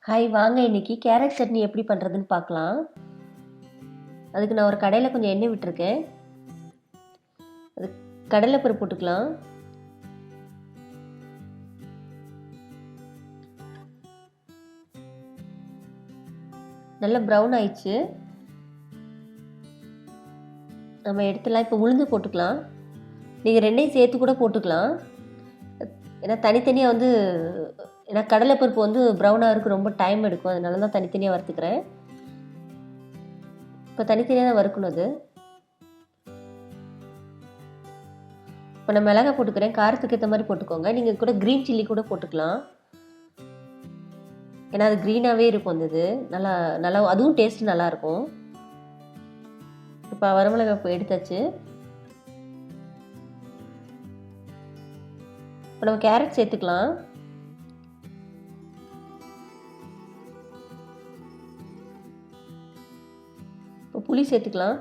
Hi, வாங்க இன்னைக்கு carrot chutney எப்படி பண்ணுறதுன்னு பார்க்கலாம். அதுக்கு நான் ஒரு கடையில் கொஞ்சம் எண்ணெய் விட்டுருக்கேன். அது கடலைப்பருப்பு போட்டுக்கலாம். நல்லா ப்ரௌன் ஆயிடுச்சு. நம்ம எடுத்துலாம். இப்போ உளுந்து போட்டுக்கலாம். நீங்கள் ரெண்டையும் சேர்த்து கூட போட்டுக்கலாம். ஏன்னா தனித்தனியாக ஏன்னா கடலைப்பருப்பு ப்ரௌனாக இருக்குது, ரொம்ப டைம் எடுக்கும். அதனால தான் தனித்தனியாக வறுத்துக்கிறேன். இப்போ தனித்தனியாக தான் வறுக்கணும் அது. இப்போ நான் மிளகாய் போட்டுக்கிறேன். காரத்துக்கு ஏற்ற மாதிரி போட்டுக்கோங்க. நீங்கள் கூட க்ரீன் சில்லி கூட போட்டுக்கலாம். ஏன்னா அது க்ரீனாகவே இருக்கும். இது நல்லா நல்லா அதுவும் டேஸ்ட் நல்லாயிருக்கும். இப்போ வரமிளகாய் இப்போ எடுத்தாச்சு. இப்போ நம்ம கேரட் சேர்த்துக்கலாம். இப்போ புளி சேர்த்துக்கலாம்.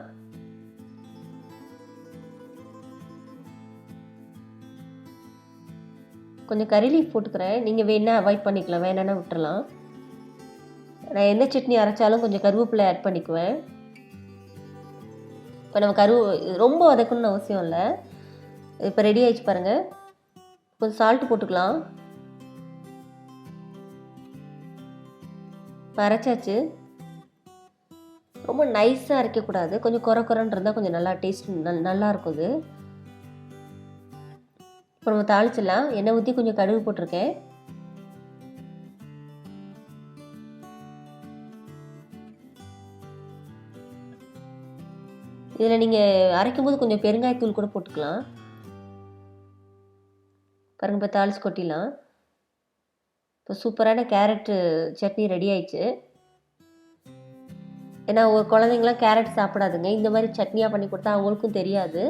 கொஞ்சம் கறி லீஃப் போட்டுக்கிறேன். நீங்கள் வேணா அவாய்ட் பண்ணிக்கலாம், வேணான்னா விட்டுறலாம். நான் எந்த சட்னி அரைச்சாலும் கொஞ்சம் கருவேப்பிலை ஆட் பண்ணிக்குவேன். இப்போ நம்ம ரொம்ப வதக்கணும்னு அவசியம் இல்லை. இப்போ ரெடி ஆகிடுச்சு பாருங்கள். கொஞ்சம் சால்ட்டு போட்டுக்கலாம். இப்போ அரைச்சாச்சு. ரொம்ப நைஸாக அரைக்கக்கூடாது, கொஞ்சம் குறைன்னு இருந்தால் கொஞ்சம் நல்லா டேஸ்ட் நல்லா இருக்கும் இது. இப்போ நம்ம தாளிச்சிடலாம். எண்ணெய் ஊற்றி கொஞ்சம் கடுகு போட்டிருக்கேன். இதில் நீங்கள் அரைக்கும் போது கொஞ்சம் பெருங்காயத்தூள் கூட போட்டுக்கலாம். பாருங்கள், இப்போ தாளிச்சு கொட்டிடலாம். இப்போ சூப்பரான கேரட்டு சட்னி ரெடி ஆயிடுச்சு. ஏன்னா ஒரு குழந்தைங்களாம் கேரட் சாப்பிடாதுங்க. இந்த மாதிரி சட்னியாக பண்ணி கொடுத்தா அவங்களுக்கும் தெரியாது,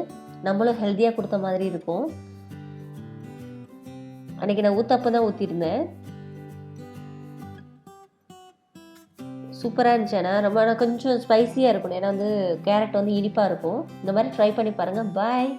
நம்மளும் ஹெல்த்தியாக கொடுத்த மாதிரி இருக்கும். அன்றைக்கி நான் ஊற்றப்போ தான் ஊற்றிருந்தேன். சூப்பராக இருந்துச்சு. ஆனால் கொஞ்சம் ஸ்பைஸியாக இருக்கணும். ஏன்னா கேரட் இனிப்பாக இருக்கும். இந்த மாதிரி ட்ரை பண்ணி பாருங்கள். பாய்.